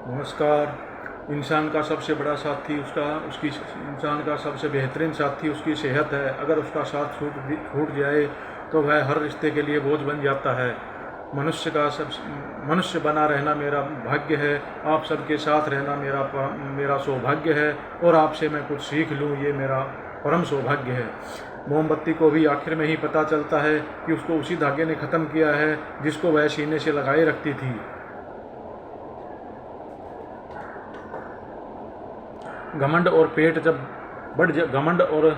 नमस्कार। इंसान का सबसे बड़ा साथी उसकी इंसान का सबसे बेहतरीन साथी उसकी सेहत है। अगर उसका साथ छूट जाए तो वह हर रिश्ते के लिए बोझ बन जाता है। मनुष्य बना रहना मेरा भाग्य है। आप सबके साथ रहना मेरा सौभाग्य है और आपसे मैं कुछ सीख लूँ ये मेरा परम सौभाग्य है। मोमबत्ती को भी आखिर में ही पता चलता है कि उसको उसी धागे ने ख़त्म किया है जिसको वह सीने से लगाए रखती थी। घमंड और पेट जब बढ़ घमंड और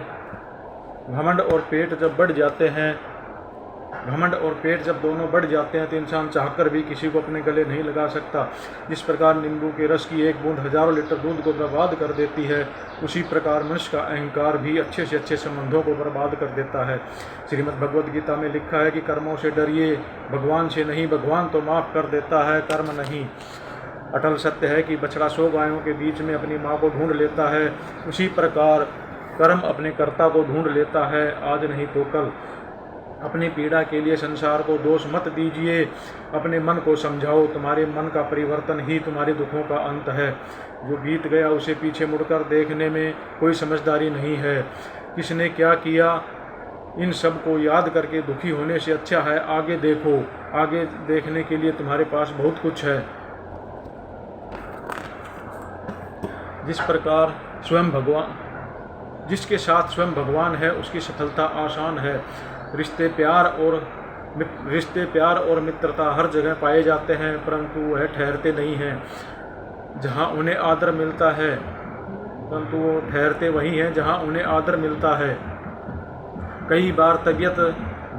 पेट जब दोनों बढ़ जाते हैं तो इंसान चाहकर भी किसी को अपने गले नहीं लगा सकता। जिस प्रकार नींबू के रस की एक बूंद हजारों लीटर दूध को बर्बाद कर देती है, उसी प्रकार मनुष्य का अहंकार भी अच्छे से अच्छे संबंधों को बर्बाद कर देता है। श्रीमद् भगवद गीता में लिखा है कि कर्मों से डरिए, भगवान से नहीं। भगवान तो माफ़ कर देता है, कर्म नहीं। अटल सत्य है कि बछड़ा 100 गायों के बीच में अपनी माँ को ढूंढ लेता है, उसी प्रकार कर्म अपने कर्ता को ढूंढ लेता है, आज नहीं तो कल। अपनी पीड़ा के लिए संसार को दोष मत दीजिए, अपने मन को समझाओ। तुम्हारे मन का परिवर्तन ही तुम्हारे दुखों का अंत है। जो बीत गया उसे पीछे मुड़कर देखने में कोई समझदारी नहीं है। किसने क्या किया, इन सब को याद करके दुखी होने से अच्छा है आगे देखो। आगे देखने के लिए तुम्हारे पास बहुत कुछ है। जिसके साथ स्वयं भगवान है उसकी सफलता आसान है। रिश्ते प्यार और मित्रता हर जगह पाए जाते हैं, परंतु वह ठहरते नहीं हैं जहाँ उन्हें आदर मिलता है। परंतु वो ठहरते वहीं हैं जहाँ उन्हें आदर मिलता है। कई बार तबीयत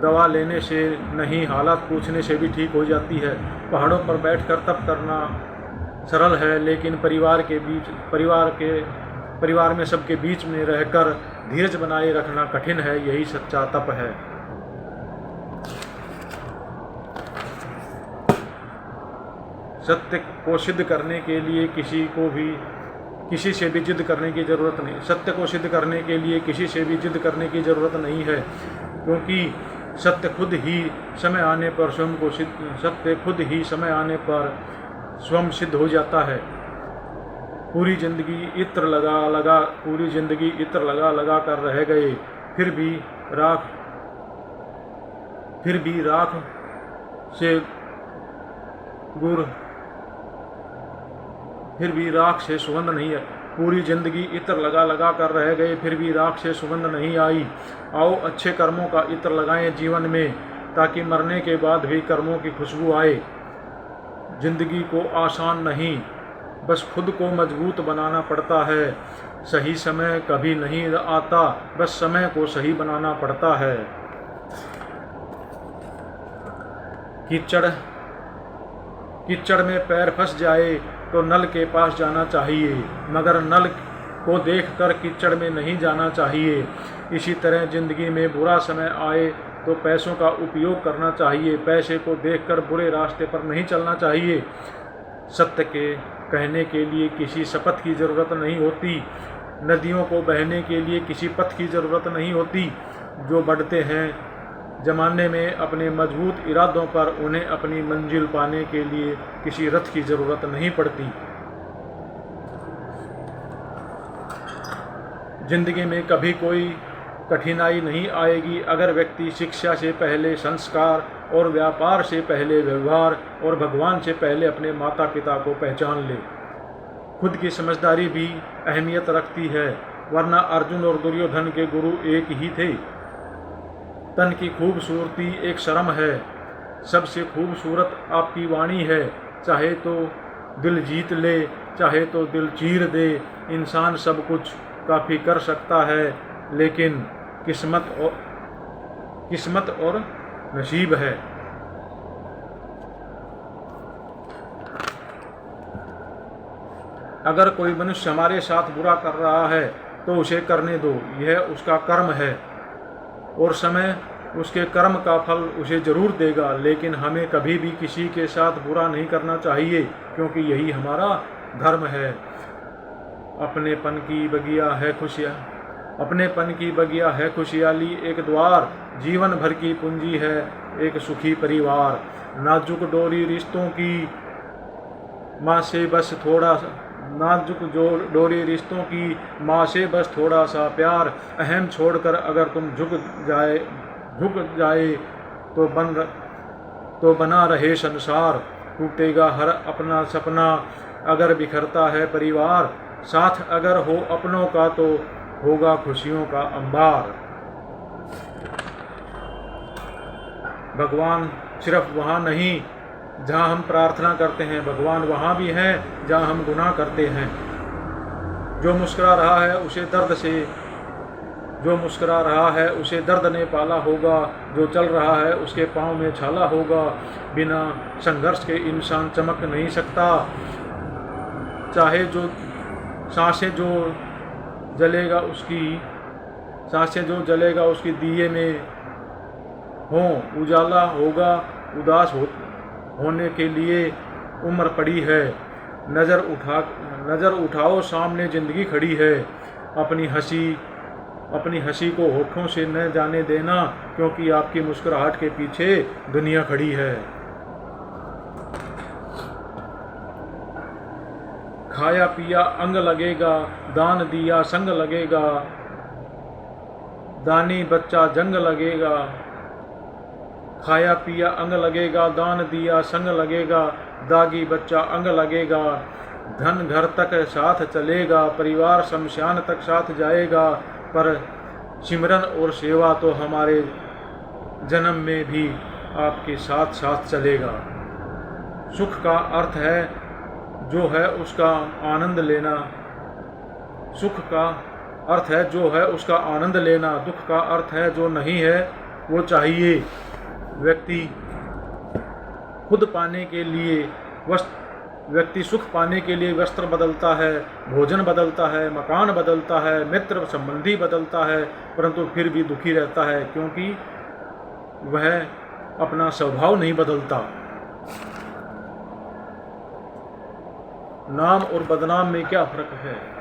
दवा लेने से नहीं, हालात पूछने से भी ठीक हो जाती है। पहाड़ों पर बैठकर तप करना सरल है, लेकिन परिवार में सबके बीच में रहकर धीरज बनाए रखना कठिन है। यही सच्चा तप है। सत्य को सिद्ध करने के लिए किसी से भी जिद करने की जरूरत नहीं। सत्य को सिद्ध करने के लिए किसी से भी जिद करने की जरूरत नहीं है, क्योंकि सत्य खुद ही समय आने पर स्वयं सिद्ध हो जाता है। पूरी जिंदगी इत्र लगा कर रह गए, फिर भी राख से सुगंध नहीं है। पूरी जिंदगी इत्र लगा कर रह गए, फिर भी राख से सुगंध नहीं आई। आओ अच्छे कर्मों का इत्र लगाएं जीवन में, ताकि मरने के बाद भी कर्मों की खुशबू आए। जिंदगी को आसान नहीं, बस खुद को मजबूत बनाना पड़ता है। सही समय कभी नहीं आता, बस समय को सही बनाना पड़ता है। कीचड़ में पैर फंस जाए तो नल के पास जाना चाहिए, मगर नल को देखकर कीचड़ में नहीं जाना चाहिए। इसी तरह जिंदगी में बुरा समय आए तो पैसों का उपयोग करना चाहिए, पैसे को देखकर बुरे रास्ते पर नहीं चलना चाहिए। सत्य के कहने के लिए किसी शपथ की ज़रूरत नहीं होती, नदियों को बहने के लिए किसी पथ की ज़रूरत नहीं होती। जो बढ़ते हैं ज़माने में अपने मजबूत इरादों पर, उन्हें अपनी मंजिल पाने के लिए किसी रथ की ज़रूरत नहीं पड़ती। जिंदगी में कभी कोई कठिनाई नहीं आएगी अगर व्यक्ति शिक्षा से पहले संस्कार और व्यापार से पहले व्यवहार और भगवान से पहले अपने माता पिता को पहचान ले। खुद की समझदारी भी अहमियत रखती है, वरना अर्जुन और दुर्योधन के गुरु एक ही थे। तन की खूबसूरती एक शर्म है, सबसे खूबसूरत आपकी वाणी है। चाहे तो दिल जीत ले, चाहे तो दिल चीर दे। इंसान सब कुछ काफ़ी कर सकता है, लेकिन किस्मत और नसीब है। अगर कोई मनुष्य हमारे साथ बुरा कर रहा है तो उसे करने दो, यह उसका कर्म है और समय उसके कर्म का फल उसे जरूर देगा। लेकिन हमें कभी भी किसी के साथ बुरा नहीं करना चाहिए, क्योंकि यही हमारा धर्म है। अपनेपन की बगिया है खुशहाली एक द्वार, जीवन भर की पूंजी है एक सुखी परिवार। नाजुक डोरी रिश्तों की माँ से बस थोड़ा नाजुक जो डोरी रिश्तों की, माँ से बस थोड़ा सा प्यार, अहम छोड़कर अगर तुम झुक जाए तो बना रहे संसार। टूटेगा हर अपना सपना अगर बिखरता है परिवार, साथ अगर हो अपनों का तो होगा खुशियों का अंबार। भगवान सिर्फ वहाँ नहीं जहाँ हम प्रार्थना करते हैं, भगवान वहाँ भी हैं जहाँ हम गुनाह करते हैं। जो मुस्कुरा रहा है उसे दर्द ने पाला होगा, जो चल रहा है उसके पाँव में छाला होगा। बिना संघर्ष के इंसान चमक नहीं सकता, चाहे जो सांसें जो जलेगा उसकी दिए में हो, उजाला होगा। उदास होने के लिए उम्र पड़ी है, नज़र उठाओ सामने ज़िंदगी खड़ी है। अपनी हंसी को होठों से न जाने देना, क्योंकि आपकी मुस्कुराहट के पीछे दुनिया खड़ी है। खाया पिया अंग लगेगा, दान दिया संग लगेगा, दानी बच्चा जंग लगेगा। खाया पिया अंग लगेगा, दान दिया संग लगेगा, दागी बच्चा अंग लगेगा। धन घर तक साथ चलेगा, परिवार शमशान तक साथ जाएगा, पर सिमरन और सेवा तो हमारे जन्म में भी आपके साथ साथ चलेगा। सुख का अर्थ है जो है उसका आनंद लेना, दुख का अर्थ है जो नहीं है वो चाहिए। व्यक्ति सुख पाने के लिए वस्त्र बदलता है, भोजन बदलता है, मकान बदलता है, मित्र संबंधी बदलता है, परंतु फिर भी दुखी रहता है, क्योंकि वह अपना स्वभाव नहीं बदलता। नाम और बदनाम में क्या फर्क है?